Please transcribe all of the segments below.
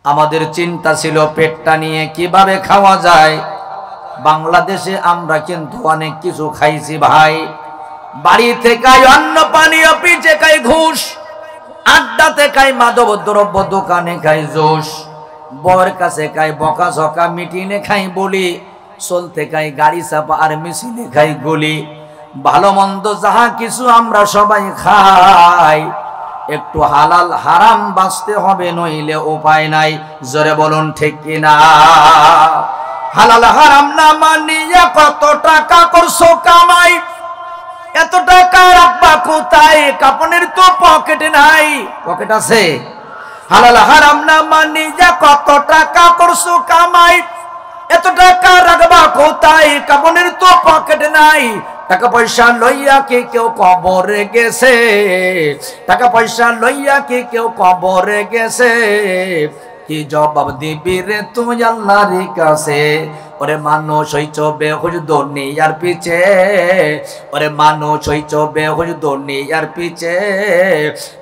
আমাদের চিন্তা ছিল পেটটা নিয়ে কিভাবে খাওয়া যায়। বাংলাদেশে আমরা কিন্তু অনেক কিছু খাইছি ভাই। বাড়িতে খাই অন্ন পানীয়, পিঠে খাই ঘুষ, আড্ডাতে খাই মাদক দ্রব্য, দোকানে খাই জোশ, বউয়ের কাছে খাই বকাঝকা, মিটিংয়ে খাই বলি, চলতে খাই গাড়ি চাপা আর মিছিলে খাই গুলি। ভালো মন্দ যাহা কিছু আমরা সবাই খাই, একটু হালাল হারাম বাঁচতে হবে, নইলে উপায় নাই। জোরে বলুন ঠিক কিনা? হালাল হারাম না মানিয়া কত টাকা করছো কামাই, এত টাকা রাখবা কোথায়? কাপনের তো পকেটে নাই। পকেট আছে? হালাল হারাম না মানিয়া কত টাকা করছো কামাই, এত টাকা রাখবা কোথায়? কাপনের তো পকেটে নাই। টাকা পয়সা লইয়া কি কেউ কবরে গেছে? টাকা পয়সা লইয়া কি কেউ কবরে গেছে? কি জবাব দিবি রে তুই আল্লাহর কাছে? ওরে মানুষ হইছ বেহুশ দুনিয়ার পিছে, ওরে মানুষ হইছ বেহুশ দুনিয়ার পিছে,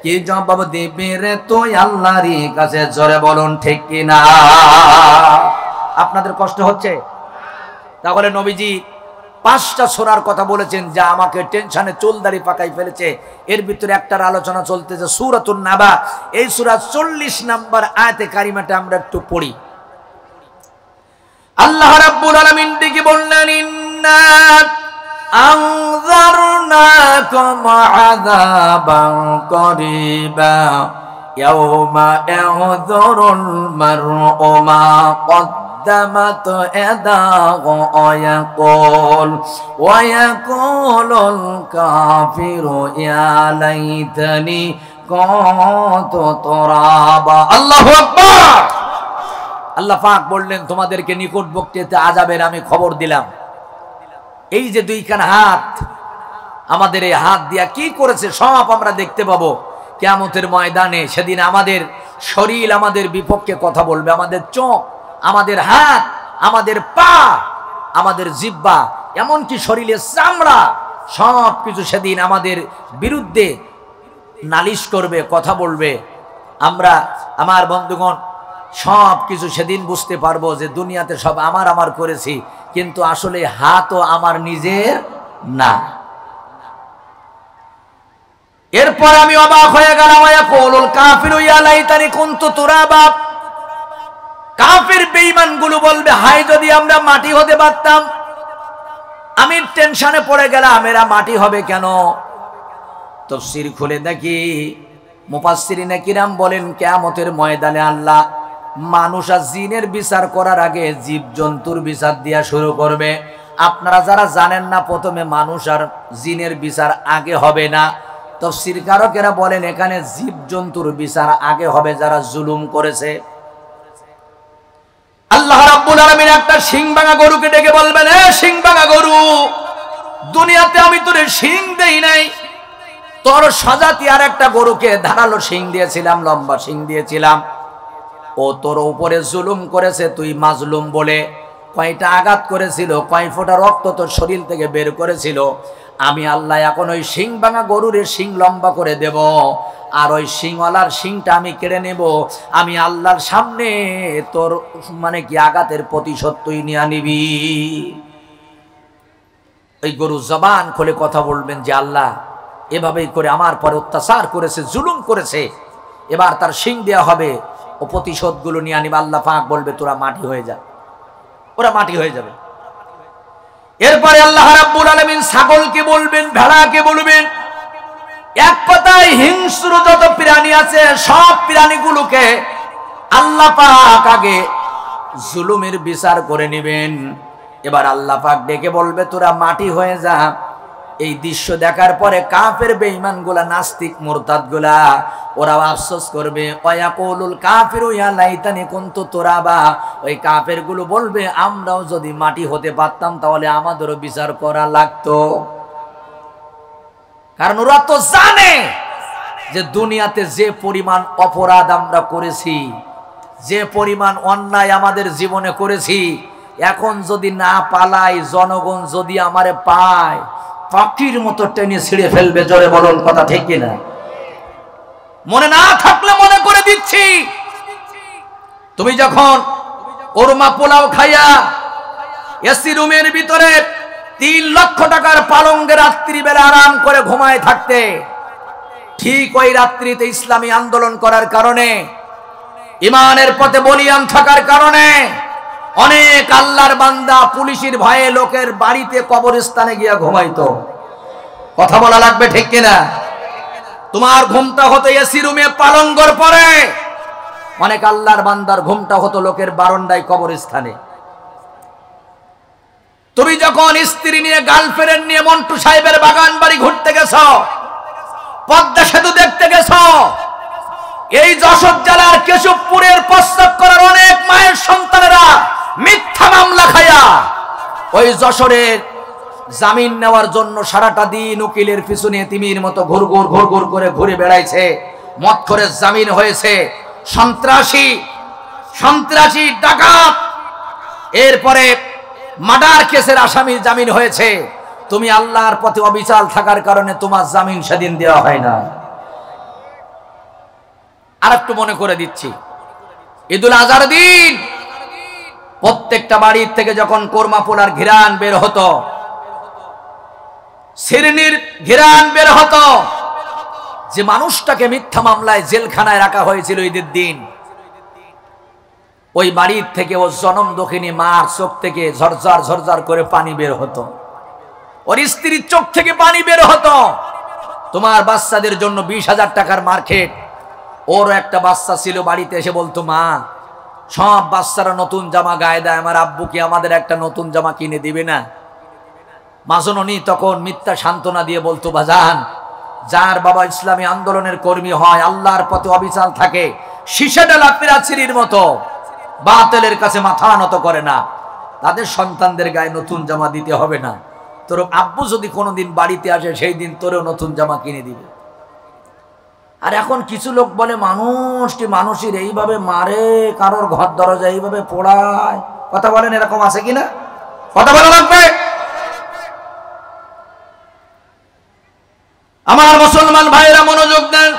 কি জবাব দিবি রে তুই আল্লাহর কাছে? জোরে বলুন ঠিক কিনা? আপনাদের কষ্ট হচ্ছে? তাহলে নবীজি 5টা সূরার কথা বলেছেন যা আমাকে টেনশনে চুলদাড়ি পাকাই ফেলেছে। এর ভিতরে একটার আলোচনা চলতেছে সূরাতুন নাবা। এই সূরা 40 নম্বর আয়াতে কারিমাটা আমরা একটু পড়ি। আল্লাহ রাব্বুল আলামিন ডেকে বললেন, ইন্না আনযারনাকুম আযাবান করিবা ইয়াওমা ইয়াযুরুল মার'উ মা قدمت يداه ويقول الكافر يا ليتني كنت ترابا। আল্লাহু আকবার। আল্লাহ পাক বললেন, তোমাদেরকে নিকটবর্তীতে আযাবের আমি খবর দিলাম। এই যে দুইখানা হাত, আমাদের এই হাত দিয়া কি করেছে সব আমরা দেখতে পাবো কিয়ামতের ময়দানে। সেদিন আমাদের শরীর আমাদের বিপক্ষে কথা বলবে। আমাদের চোখ, আমাদের হাত, আমাদের পা, আমাদের জিহ্বা, এমনকি শরীরের চামড়া সব কিছু সেদিন আমাদের বিরুদ্ধে নালিশ করবে, কথা বলবে। আমরা, আমার বন্ধুগণ, সব কিছু সেদিন বুঝতে পারবো যে দুনিয়াতে সব আমার আমার করেছি, কিন্তু আসলে হাতও আমার নিজের না। এরপর আমি অবাক হয়ে গেলাম, ইয়াকুলুল কাফিরু ইয়া লাইতানি কুনতু তুরাবা। কাফের বেঈমান গুলো বলবে, হায় যদি আমরা মাটি হতে পারতাম। আমি টেনশনে পড়ে গেলাম, এরা মাটি হবে কেন? তাফসীর খুলে দেখি মুফাসসিরিনে কিরাম বলেন, কিয়ামতের ময়দানে আল্লাহ মানুষ আর জিনের বিচার করার আগে জীবজন্তুর বিচার দিয়া শুরু করবে। আপনারা যারা জানেন না, প্রথমে মানুষ আর জিনের বিচার আগে হবে না। তাফসীর কারকেরা বলেন এখানে জীবজন্তুর বিচার আগে হবে যারা জুলুম করেছে। আল্লাহ রাব্বুল আলামিন একটা শিংভাঙা গরুকে ডেকে বলবেন, এ শিংভাঙা গরু, দুনিয়াতে আমি তোরে শিং দেই নাই, তোর সাজাতি আর একটা গরুকে ধারালো শিং দিয়েছিলাম, লম্বা শিং দিয়েছিলাম। ও তোর উপরে জুলুম করেছে, তুই মাজলুম বলে কয়টা আঘাত করেছিল, কয় ফোঁটা রক্ত তোর শরীর থেকে বের করেছিল। আমি আল্লাহ এখন ওই শিংভাঙা গরুর শিং লম্বা করে দেব, আর ওই শিংওয়ালার শিংটা আমি কেড়ে নেব। আমি আল্লাহর সামনে তোর মানে কি আঘাতের প্রতিশোধ তুই নিয়ে নিবি। ওই গরু জবান খুলে কথা বলবেন যে আল্লাহ এভাবেই করে আমার পরে অত্যাচার করেছে, জুলুম করেছে, এবার তার শিং দেওয়া হবে, ও প্রতিশোধগুলো নিয়ে আনিবে। আল্লাহ পাক বলবে তোরা মাটি হয়ে যা, ওরা মাটি হয়ে যাবে। এরপরে আল্লাহ রাব্বুল আলামিন ছাগলকে বলবেন, ভেড়াকে বলবেন, এক কথায় হিংস্র যত প্রাণী আছে সব প্রাণীগুলোকে আল্লাহ পাক আগে জুলুমের বিচার করে নেবেন। এবার আল্লাহ পাক ডেকে বলবে তোরা মাটি হয়ে যা। এই দৃশ্য দেখার পরে কাফের বেঈমান গুলা, নাস্তিক মুরতাদ গুলা, ওরা আফসোস করবে, ওয়ায়াকুলুল কাফিরু ইয়া লাইতানি কুনতু তুরাবা। ওই কাফের গুলো বলবে, আমরাও যদি মাটি হতে পারতাম তাহলে আমাদেরও বিচার করা লাগতো। কারণ ওরা তো জানে যে দুনিয়াতে যে পরিমাণ অপরাধ আমরা করেছি, যে পরিমাণ অন্যায় আমাদের জীবনে করেছি, এখন যদি না পালাই, জনগণ যদি আমারে পায়, পাখির মতো টেনে ছিঁড়ে ফেলবে। জোরে বলুন কথা ঠিক কিনা? মনে না থাকলে মনে করে দিচ্ছি, তুমি যখন কোরমা পোলাও খাইয়া এসি রুমের ভিতরে 3 লক্ষ টাকার পালঙ্গে রাত্রিবেলা আরাম করে ঘুমায় থাকতে, ঠিক ওই রাত্রিতে ইসলামী আন্দোলন করার কারণে, ইমানের পথে বলিয়ান থাকার কারণে অনেক আল্লাহর বান্দা পুলিশের ভয়ে লোকের বাড়িতে কবরস্থানে গিয়া ঘুমাইতো। কথা বলা লাগবে ঠিক কিনা? তোমার ঘুমটা হতো এসি রুমে পালঙ্গর পরে, অনেক আল্লাহর বান্দার ঘুমটা হতো লোকের বারান্দায় কবরস্থানে। তুমি যখন স্ত্রী নিয়ে গার্লফ্রেন্ড নিয়ে মন্টু সাহেবের বাগান বাড়ি ঘুরতে গেছো, পদ্মা সেতু দেখতে গেছো, এই যশোর জেলার কেশবপুরের প্রস্তাব করার অনেক মায়ের সন্তানেরা মিথ্যা মামলা খায়া ওই যশোরের জামিন নেওয়ার জন্য সারাটা দিন উকিলের পিছনে তিমির মতো ঘুরঘুর করে ঘুরে বেড়াইছে, মত করে জামিন হয়েছে। সন্ত্রাসী ডাকাত, এরপরে মার্ডার কেসের আসামি জামিন হয়েছে। তুমি আল্লাহর পথে অবিচাল থাকার কারণে তোমার জামিন সেদিন দেওয়া হয় না। আর একটু মনে করে দিচ্ছি, ঈদুল আজহার দিন প্রত্যেকটা বাড়ির থেকে যখন কোরমা পোলার ঘিরান বের হতো, সিরনির ঘিরান বের হতো, যে মানুষটাকে মিথ্যা মামলায় জেলখানায় রাখা হয়েছিল ঈদের দিন, ওই বাড়ির থেকে ও জনম দক্ষিণী মার চোখ থেকে ঝরঝর করে পানি বের হতো, ওর স্ত্রীর চোখ থেকে পানি বের হতো। তোমার বাচ্চাদের জন্য 20,000 টাকার মার্কেট। ওর একটা বাচ্চা ছিল, বাড়িতে এসে বলতো, মা সব বাচ্চারা নতুন জামা গায়ে দেয়, আমার আব্বু কি আমাদের একটা নতুন জামা কিনে দিবে না? মাজননী তখন মিথ্যা সান্ত্বনা দিয়ে বলতো, বাজান, যার বাবা ইসলামী আন্দোলনের কর্মী হয়, আল্লাহর পথে অবিচাল থাকে, শীষে ডালা পিরাচিরির মতো বাতিলের কাছে মাথা নত করে না, তাদের সন্তানদের গায়ে নতুন জামা দিতে হবে না। তোর আব্বু যদি কোনোদিন বাড়িতে আসে, সেই দিন তোরেও নতুন জামা কিনে দিবে। আর এখন কিছু লোক বলে মানুষের এইভাবে মারে, কারোর ঘর দরজা এইভাবে পোড়ায়। কথা বলেন, এরকম আছে কিনা? কথা বলা লাগবে। আমার মুসলমান ভাইরা মনোযোগ দেন।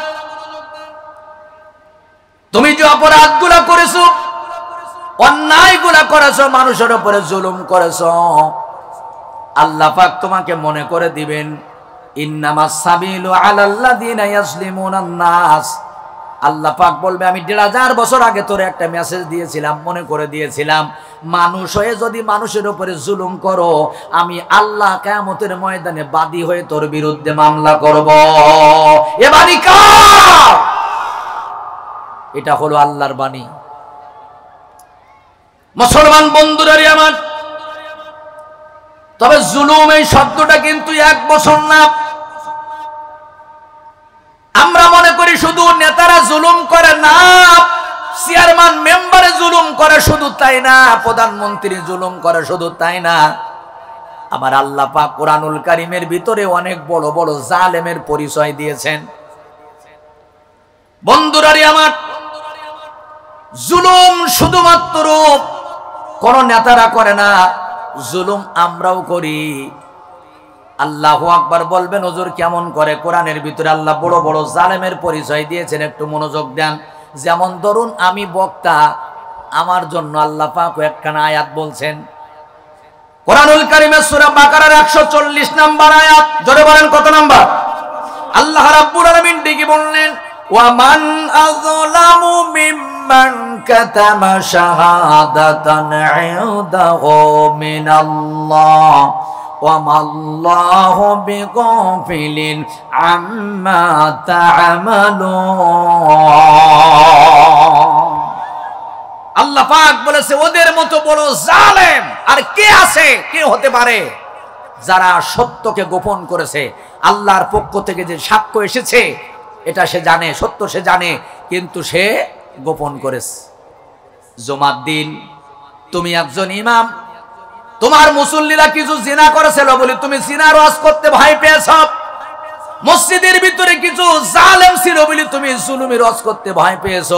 তুমি যে অপরাধগুলা করেছো, অন্যায়গুলা করেছো, মানুষের উপরে জুলুম করেছো, আল্লাহ পাক তোমাকে মনে করে দিবেন। ইন্নামাস সাবিলু আলাল্লাযিনা ইয়াজলিমুনান নাস। আল্লাহ পাক বলবে, আমি 1,500 বছর আগে তোরে একটা মেসেজ দিয়েছিলাম, মনে করে দিয়েছিলাম, মানুষ হয়ে যদি মানুষের উপরে জুলুম করো, আমি আল্লাহ কিয়ামতের ময়দানে বাদী হয়ে তোর বিরুদ্ধে মামলা করব। এ বাণী কার? এটা হলো আল্লাহর বাণী। মুসলমান বন্ধুরা আমার, তবে জুলুম এই শব্দটা কিন্তু 1 বছর না। আমরা মনে করি শুধু নেতারা জুলুম করে, না, চেয়ারম্যান মেম্বারে জুলুম করে শুধু তাই না, প্রধানমন্ত্রী জুলুম করে শুধু তাই না। আমার আল্লাহ পাক কোরআনুল কারীমের ভিতরে অনেক বড় বড় জালেমের পরিচয় দিয়েছেন। বন্ধুরারে আমার, জুলুম শুধুমাত্র কোন নেতারা করে না, জুলুম আমরাও করি। আল্লাহু আকবার বলবেন, হুজুর কেমন করে? কোরআনের ভিতরে আল্লাহ বড় বড় জালেমের পরিচয় দিয়েছেন, একটু মনোযোগ দেন। যেমন ধরুন, আমি বক্তা, আমার জন্য আল্লাহ পাক একখানা আয়াত বলছেন কোরআনুল কারীমের সূরা বাকারার 140 নম্বর আয়াত। জোরে বলেন, কত নম্বর? আল্লাহ রাব্বুল আলামিন ডেকে বললেন, ওয়া মান আযলামু মিম্মান কাতামা শাহাদাতান ইনদাহু মিনাল্লাহ ওয়া মাল্লাহু বিগাফিলিন আম্মা তা'মালুন। আল্লাহ পাক বলেছে, ওদের মতো বড় জালেম আর কে আছে, কে হতে পারে, যারা সত্যকে গোপন করেছে। আল্লাহর পক্ষ থেকে যে সাক্ষ্য এসেছে, এটা সে জানে, সত্য সে জানে, কিন্তু সে গোপন করেছে। জুমার দিন তুমি একজন ইমাম, তোমার মুসল্লিরা কিছু জিনা করেছিল বলে তুমি জিনার ওয়াজ করতে ভয় পেয়েছ। মসজিদের ভিতরে কিছু জালেম ছিল বলে তুমি জুলুমের ওয়াজ করতে ভয় পেয়েছ।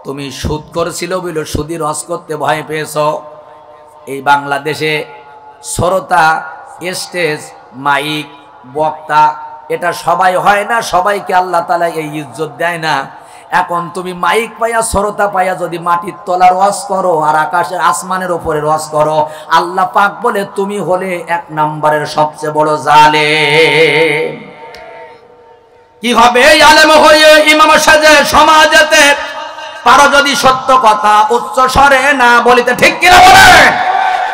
তুমি সুদ করেছিল বলে সুদের ওয়াজ করতে ভয় পেয়েছ। এই বাংলাদেশে শ্রোতা, স্টেজ, মাইক, বক্তা, এটা সবাই হয় না, সবাইকে আল্লাহ তাআলা এই ইজ্জত দেয় না। এখন তুমি মাইক পাইয়া শ্রোতা পাইয়া যদি মাটির তলার ওয়াজ করো আর আকাশের আসমানের উপরে ওয়াজ করো, আল্লাহ পাক বলে তুমি হলে 1 নম্বরের সবচেয়ে বড় জালেম। কি হবে এই আলেম হয়ে ইমাম সাজে সমাজেতে পারো যদি সত্য কথা উচ্চ স্বরে না বলিতে, ঠিক কিনা বলেন?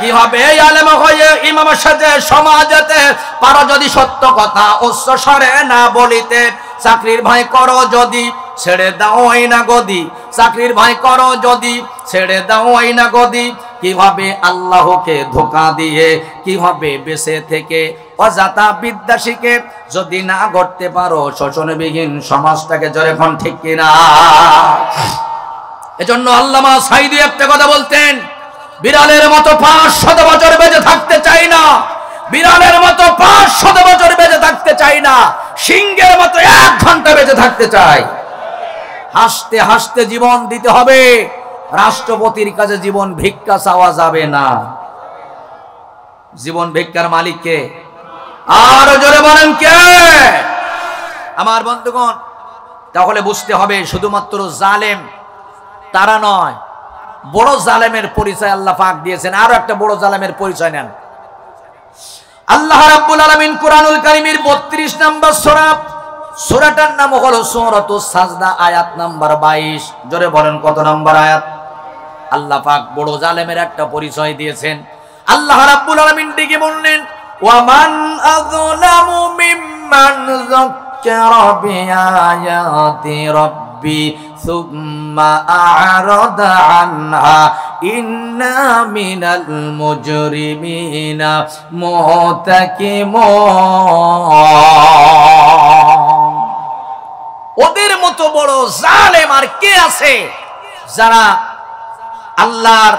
কি হবে এই আলেম হয়ে ইমাম সাজে সমাজেতে পারো যদি সত্য কথা উচ্চ স্বরে না বলিতে। চাকরির ভয় করো যদি ছেড়ে দাও আইনা গদি, চাকরির ভয় করো যদি ছেড়ে দাও আইনা গদি। কিভাবে আল্লাহকে ধোঁকা দিয়ে কিভাবে বেঁচে থেকে অজাতা বিদ্যা শিখে যদি না গড়তে পারো শোষণবিহীন সমাজটাকে, জোরে কোন ঠিক কিনা? এজন্য আল্লামা সাঈদী একটা কথা বলতেন, বিড়ালের মতো 500 বছর বেঁচে থাকতে চাই না, বিড়ালের মতো 500 বছর বেঁচে থাকতে চাই না, সিংহের মতো 1 ঘন্টা বেঁচে থাকতে চাই। হাসতে হাসতে জীবন দিতে হবে, রাষ্ট্রপতির কাছে জীবন ভিক্ষা চাওয়া যাবে না। জীবন ভিক্ষার মালিক কে? আর জোরে বলেন কে? আমার বন্ধুগণ, তাহলে বুঝতে হবে শুধুমাত্র জালেম তারা নয়, বড় জালেমের পরিচয় আল্লাহ পাক দিয়েছেন। আরো একটা বড় জালেমের পরিচয় নেন। আল্লাহ রাব্বুল আলামিন কুরআনুল কারীমের 32 নম্বর সূরা, সূরাটার নাম হলো সূরাতুস সাজদা, আয়াত নাম্বার 22। জোরে বলেন কত নম্বর আয়াত? আল্লাহ পাক বড় জালেমের একটা পরিচয় দিয়েছেন। আল্লাহ রাব্বুল আলামিন ডেকে বললেন, ওয়া মান আযলামু মিম্মান যাক্কারা বিআয়াতি রাব্বি সুম্মা আ'রাদা আনহা ইন্না মিনাল মুজরিমিনা মুতাকিমুন। ওদের মতো বড় জালেম আর কে আছে যারা আল্লাহর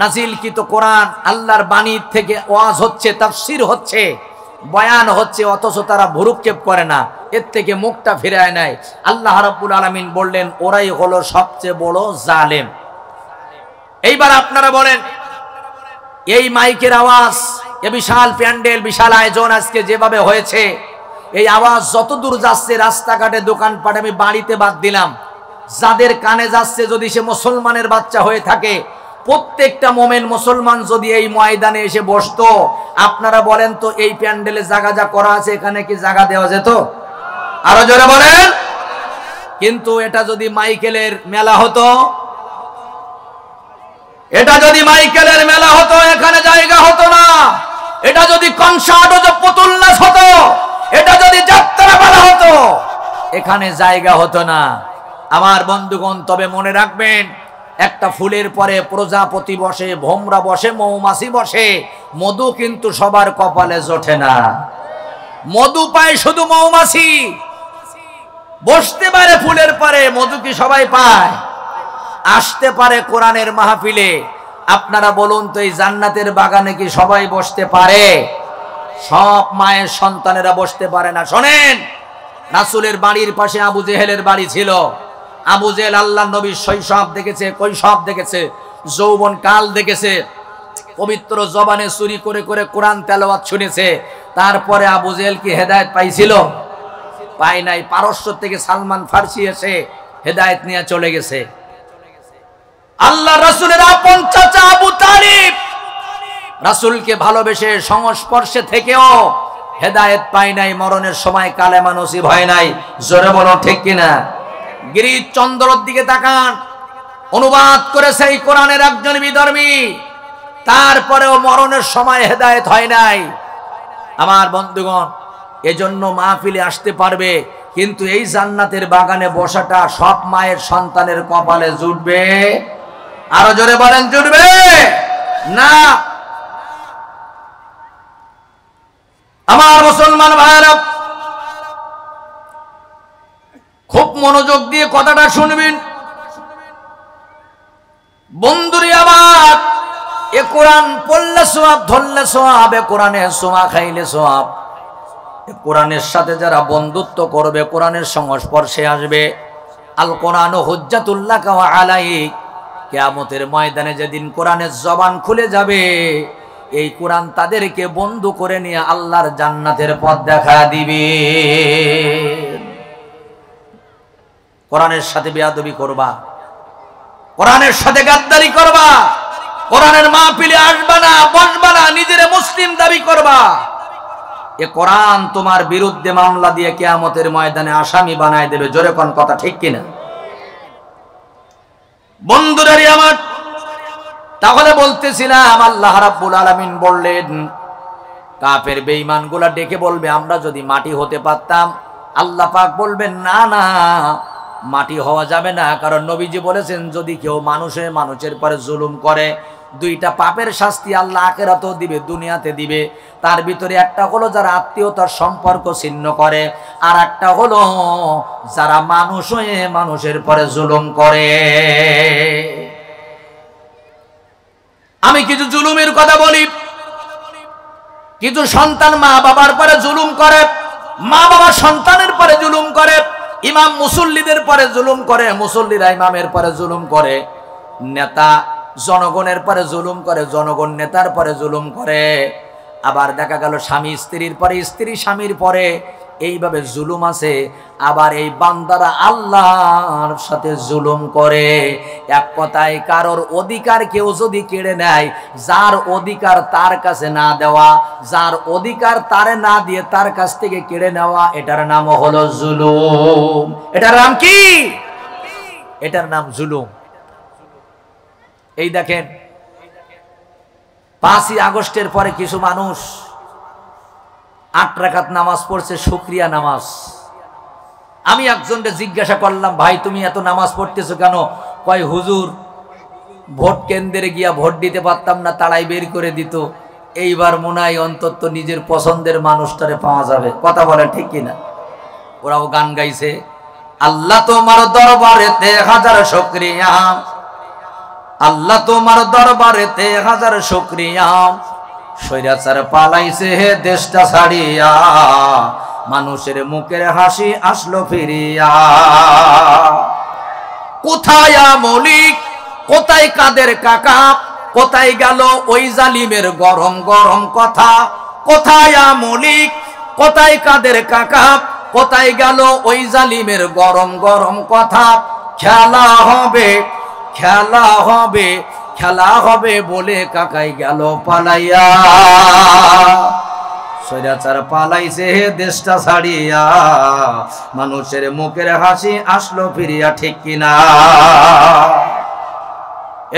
নাজিলকৃত কোরআন, আল্লাহর বাণী থেকে ওয়াজ হচ্ছে, তাফসীর হচ্ছে, বয়ান হচ্ছে, অথচ তারা ভুরুক্ষেপ করে না, এর থেকে মুখটা ফিরায় নাই। আল্লাহ রাব্বুল আলামিন বললেন ওরাই হলো সবচেয়ে বড় জালেম। এইবার আপনারা বলেন, এই মাইকের আওয়াজ, এই বিশাল প্যান্ডেল, বিশাল আয়োজন আজকে যেভাবে হয়েছে, এই আওয়াজ যত দূর যাচ্ছে, রাস্তাঘাটে, দোকানপাটে, আমি বাড়িতে বাদ দিলাম, যাদের কানে যাচ্ছে, যদি সে মুসলমানের বাচ্চা হয়ে থাকে, প্রত্যেকটা মোমেন মুসলমান যদি এই ময়দানে এসে বসতো, আপনারা বলেন তো এই প্যান্ডেলে জায়গা যা করা আছে এখানে কি জায়গা দেওয়া যেত? আরো জোরে বলেন। কিন্তু এটা যদি মাইকেলের মেলা হতো, এটা যদি মাইকেলের মেলা হতো, এখানে জায়গা হতো না। এটা যদি কনসার্ট হতো, পুতুল নাচ হতো, এটা যদি যাত্রা মেলা হতো, এখানে জায়গা হতো না। আমার বন্ধুগণ, তবে মনে রাখবেন, একটা ফুলের পরে প্রজাপতি বসে, ভোমরা বসে, মৌমাছি বসে, মধু কিন্তু সবার কপালে জোটে না। মধু পায় শুধু মৌমাছি। বসতে পারে ফুলের পরে, মধু কি সবাই পায়? আসতে পারে কোরআনের মাহফিলে। আপনারা বলুন তো, এই জান্নাতের বাগানে কি সবাই বসতে পারে? সব মায়ের সন্তানেরা বসতে পারে না। শোনেন, রাসূলের বাড়ির পাশে আবু জেহেলের বাড়ি ছিল। আবু জেহেল আল্লাহর নবীর শৈশব দেখেছে, কৈশোর দেখেছে, যৌবন কাল দেখেছে, পবিত্র জবানে চুরি করে করে কোরআন তেলাওয়াত শুনেছে। তারপরে আবু জেহেল কি হেদায়েত পাইছিল? পায় নাই। পারস্য থেকে সালমান ফার্সি এসে হেদায়েত নিয়ে চলে গেছে। আল্লাহ রাসূলের আপন চাচা আবু তালিব রাসূলকে ভালোবেসে সংস্পর্শে থেকেও হেদায়েত পায় নাই, মরণের সময় কালেমা নসিব হয় নাই। জোরে বলো ঠিক কিনা? গিরিশ চন্দ্রর দিকে তাকান, অনুবাদ করেছে এই কোরআনের একজন বিধর্মী, তারপরেও মরণের সময় হেদায়েত হয় নাই। আমার বন্ধুগণ, এজন্য মাহফিলে আসতে পারবে, কিন্তু এই জান্নাতের বাগানে বসাটা সব মায়ের সন্তানের কপালে জুটবে? আরো জোরে বলেন, জুটবে না। আমার মুসলমান ভাইরা, খুব মনোযোগ দিয়ে কথাটা শুনবেন। বন্ধুরে আমার, এ কোরআন পড়লে সওয়াব, ধরলে সওয়াব, এ কোরআনে সোয়া খাইলে সওয়াব। এ কোরআনের সাথে যারা বন্ধুত্ব করবে, কোরআনের সংস্পর্শে আসবে, আল কোরআন হুজ্জাতুল লাকা ওয়া আলাইক, কিয়ামতের ময়দানে যেদিন কোরআনের জবান খুলে যাবে, এই কোরআন তাদেরকে বন্ধু করে নিয়ে আল্লাহর জান্নাতের পথ দেখা দিবে। কোরআনের সাথে বেয়াদবি করবা, কোরআনের সাথে গাদ্দারি করবা, কোরআনের মাহফিলে আসবা না, বসবা না, নিজের মুসলিম দাবি করবা, এ কোরআন তোমার বিরুদ্ধে মামলা দিয়ে কিয়ামতের ময়দানে আসামি বানায় দেবে। জোরে কোন কথা ঠিক কিনা? বন্ধুরারি আমার, তাহলে বলতেছিলাম আল্লাহ রাব্বুল আলামিন বললেন কাফের বেঈমানগুলা ডেকে বলবে আমরা যদি মাটি হতে পারতাম। আল্লাহ পাক বলবেন না না, মাটি হওয়া যাবে না, কারণ নবীজি বলেছেন যদি কেউ মানুষের পরে জুলুম করে দুইটা পাপের শাস্তি আল্লাহ আখিরাতেও দিবে, দুনিয়াতে দিবে। তার ভিতরে একটা হলো যারা আত্মীয়তার সম্পর্ক ছিন্ন করে, আর একটা হলো যারা মানুষ হয়ে মানুষের পরে জুলুম করে। আমি কিছু জুলুমের কথা বলি। কিছু সন্তান মা বাবার পরে জুলুম করে, মা বাবা সন্তানের পরে জুলুম করে, ইমাম মুসল্লিদের পরে জুলুম করে, মুসল্লিরা ইমামের পরে জুলুম করে, নেতা জনগণের পরে জুলুম করে, জনগণ নেতার পরে জুলুম করে। আবার দেখা গেল স্বামী স্ত্রীর পরে, স্ত্রী স্বামীর পরে, এইভাবে জুলুম আছে। আবার এই বান্দারা আল্লাহর সাথে জুলুম করে। এক কথায় কারোর অধিকার কেউ যদি কেড়ে নেয়, যার অধিকার তার কাছে না দেওয়া, যার অধিকার তারে না দিয়ে তার কাছ থেকে কেড়ে নেওয়া, এটার নাম হলো জুলুম। এটার নাম কি? এটার নাম জুলুম। এই দেখেন 5ই আগস্টের পরে কিছু মানুষ 8 রাকাত নামাজ পড়ছে, শুকরিয়া নামাজ। আমি একজনকে জিজ্ঞাসা করলাম, ভাই তুমি এত নামাজ পড়তেছো কেন? কয় হুজুর ভোট কেন্দ্রে গিয়া ভোট দিতে পারতাম না, তাড়াই বের করে দিত, এইবার মনে হয় অন্তত নিজের পছন্দের মানুষটারে পাওয়া যাবে। কথা বলেন ঠিক কিনা? ওরাও গান গাইছে, আল্লাহ তোমার দরবারেতে হাজার শুকরিয়া, আল্লাহ তোমার দরবারেতে হাজার শুকরিয়া, স্বৈরাচার পালাইছে হে দেশটা ছাড়িয়া, মানুষের মুখের হাসি আসলো ফিরিয়া। কোথায় মলিক, কোথায় কাদের কাকা, কোথায় গেল ওই জালিমের গরম গরম কথা? কোথায় মলিক, কোথায় কাদের কাকা, কোথায় গেল ওই জালিমের গরম গরম কথা? খেলা হবে, খেলা হবে, খেলা হবে বলে কাকাই গেল পালাইয়া, স্বৈরাচার পালাইছে দেশটা ছাড়িয়া, মানুষের মুখের হাসি আসলো ফিরিয়া। ঠিক কিনা?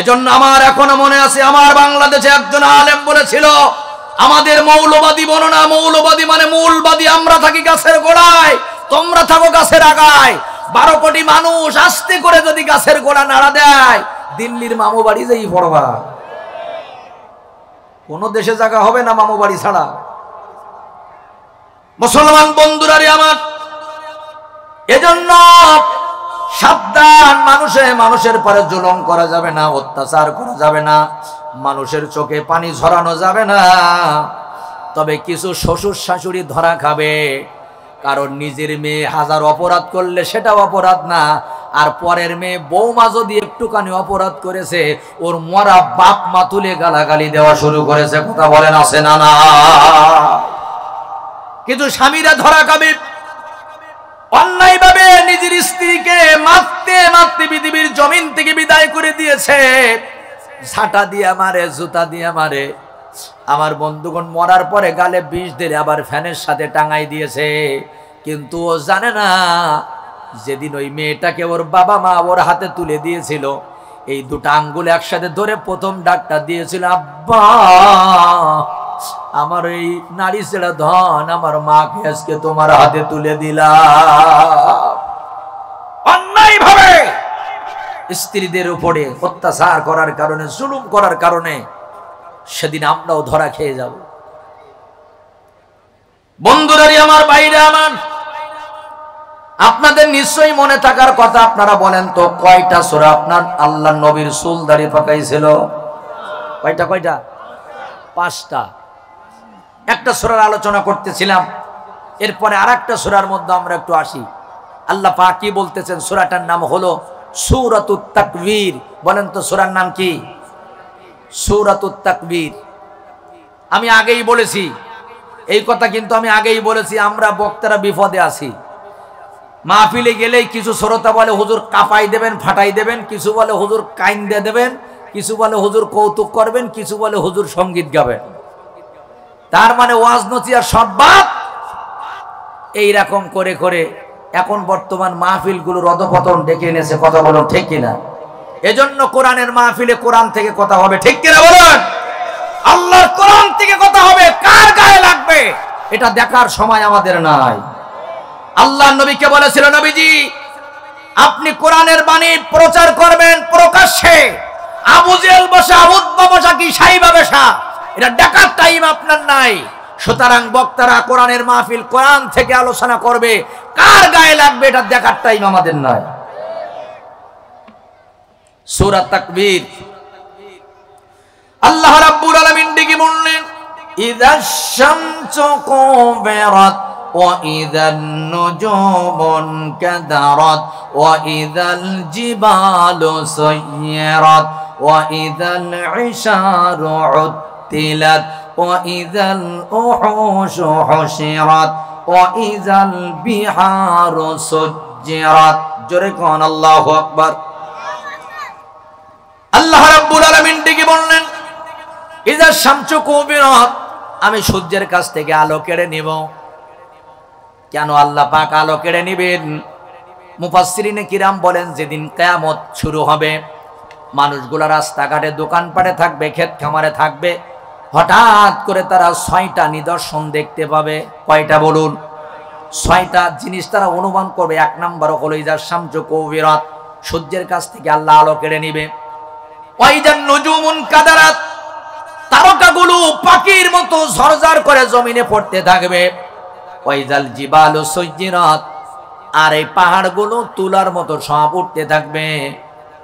এজন্য আমার এখনো মনে আছে, আমার বাংলাদেশে একজন আলেম বলেছিল আমাদের মৌলবাদী বলো না, মৌলবাদী মানে মূলবাদী। আমরা থাকি গাছের গোড়ায়, তোমরা থাকো গাছের আগায়। 12 কোটি মানুষ আস্তে করে যদি গাছের গোড়া নাড়া দেয়, দিল্লির মামু বাড়ি যেই পড়বা, কোন দেশে জায়গা হবে না মামু বাড়ি ছাড়া। মুসলমান বন্ধুরারে আমার, এজন্য সাবধান, মানুষের পরে জুলুম করা যাবে না, অত্যাচার করা যাবে না, মানুষের চোখে পানি ঝরানো যাবে না। তবে কিছু শ্বশুর শাশুড়ি ধরা খাবে, কারণ নিজের মেয়ে 1000 অপরাধ করলে সেটাও অপরাধ না, আর পরের মেয়ে বৌমা যদি একটুখানি অপরাধ করেছে, ওর মরা বাপ মা তুলে গালাগালি দেওয়া শুরু করেছে। কথা বলেন আছে না? না। কিন্তু স্বামীরা ধরা খাবে, অন্যায় ভাবে নিজের স্ত্রীকে মারতে মারতে পৃথিবীর জমিন থেকে বিদায় করে দিয়েছে। ঝাঁটা দিয়ে মারে, জুতা দিয়ে মারে। আমার বন্ধুগণ মরার পরে গালে বিষ দিয়ে আবার ফ্যানের সাথে টাঙাই দিয়েছে। কিন্তু ও জানে না, যেদিন ওই মেয়েটাকে ওর বাবা মা ওর হাতে তুলে দিয়েছিল, এই দুটো আঙ্গুল একসাথে ধরে প্রথম ডাকটা দিয়েছিল, আব্বা, আমার এই নারী ছেড়া ধন আমার মাকে আজকে তোমার হাতে তুলে দিলাম। অন্যায় ভাবে স্ত্রীদের উপরে অত্যাচার করার কারণে, জুলুম করার কারণে সেদিন আমরাও ধরা খেয়ে যাব। বন্ধুরারি আমার, বাইরে আমার, আপনাদের নিশ্চয়ই মনে থাকার কথা, আপনারা বলেন তো কয়টা সূরা আপনার আল্লাহ নবীর চুল দাড়ি পাকাইছিল? কয়টা? 5টা। একটা সূরার আলোচনা করতেছিলাম, এরপরে আরেকটা সূরার মধ্যে আমরা একটু আসি। আল্লাহ পাক কি বলতেছেন? সূরাটার নাম হলো সূরাতুত তাকবীর। বলেন তো সূরার নাম কি? সূরাতুত তাকবীর। আমি আগেই বলেছি এই কথা, কিন্তু আমি আগেই বলেছি আমরা বক্তারা বিপদে আছি। মাহফিলে গেলেই কিছু শ্রোতা বলে হুজুর কাপাই দেবেন, ফাটাই দেবেন, কিছু বলে হুজুর কাইন দিয়ে দেবেন, কিছু বলে হুজুর কৌতুক করবেন, কিছু বলে হুজুর সঙ্গীত গাবেন। তার মানে ওয়াজ নসিহত সব বাদ। এইরকম করে করে এখন বর্তমান মাহফিলগুলোর অধপতন ডেকে এনেছে। কথা বলো ঠিক কিনা? এজন্য কোরআনের মাহফিলে কোরআন থেকে কথা হবে, ঠিক কিনা বলুন? আল্লাহর কোরআন থেকে কথা হবে, কার গায়ে লাগবে এটা দেখার সময় আমাদের নাই। আল্লাহ নবীকে বলেছিল, নবীজি আপনি কোরআনের বাণী প্রচার করবেন প্রকাশ্যে, আবু জেহেল বসা, উতবা বসা, কি সাইবা বসা, এটা দেখার টাইম আপনার নাই। সুতরাং বক্তারা কোরআনের মাহফিল কোরআন থেকে আলোচনা করবে, কার গায়ে লাগবে এটা দেখার টাইম আমাদের নাই। সূরা তাকবীর আল্লাহ রাব্বুল আলামিন দিকে বললেন, ইযাশ শামসু কুবিরাত ওয়া ইযান নুজুমু কাদারাত ওয়া ইযাল জিবালু সুয়িরাত ওয়া ইযাল ইশারু উত্তিলাত ওয়া ইযাল উহুশু হুশিরাত ওয়া ইযাল বিহারু সুজ্জিরাত। জোরে কোন আল্লাহু আকবার। আল্লাহ রাব্বুল আলামিন ডেকে বললেন, ইযা শামসু কুবিরাত, আমি সূর্যের কাছ থেকে আলো কেড়ে নিব। কেন আল্লাহ পাক আলো কেড়ে নেবেন? মুফাসসিরিনে কিরাম বলেন, যেদিন কিয়ামত শুরু হবে, মানুষগুলা রাস্তাঘাটে দোকানপাটে থাকবে, ক্ষেত খামারে থাকবে, হঠাৎ করে তারা ৬টা নিদর্শন দেখতে পাবে। কয়টা বলুন? ৬টা জিনিস তারা অনুমান করবে। ১ নম্বর হলো ইযা শামসু কুবিরাত, সূর্যের কাছ থেকে আল্লাহ আলো কেড়ে নেবে। ওয়াইজান নুজুমুন কাদারাত, তারকাগুলো পাখির মতো ঝরঝর করে জমিনে পড়তে থাকবে। ওয়াইজাল জিবালু সুজ্জিরাত, আর এই পাহাড়গুলো তুলার মতো সব উঠতে থাকবে।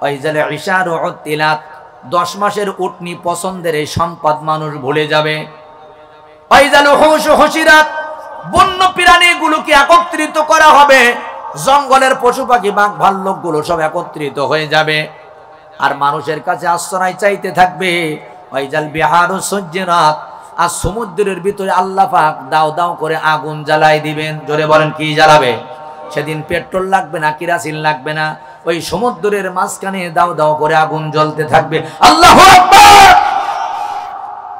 ওয়াইজাল ইশারু উত্তিলাত, 10 মাসের উটনি পছন্দের এই সম্পদ মানুষ ভুলে যাবে। ওয়াইজাল উহুশু হুশিরাত, বন্য প্রাণীগুলোকে একত্রিত করা হবে, জঙ্গলের পশু পাখি বাঘ ভাল্লুকগুলো সব একত্রিত হয়ে যাবে, আর মানুষের কাছে আশ্রয় চাইতে থাকবে। ওয়াইজাল বিহারু সুজ্জিরাত, আর সমুদ্রের ভিতরে আল্লাহ পাক দাও দাও করে আগুন জ্বালাই দিবেন। জোরে বলেন, কি জ্বালাবে? সেদিন পেট্রোল লাগবে না, কেরোসিন লাগবে না, ওই সমুদ্রের মাঝখানে দাও দাও করে আগুন জ্বলতে থাকবে। আল্লাহু আকবার।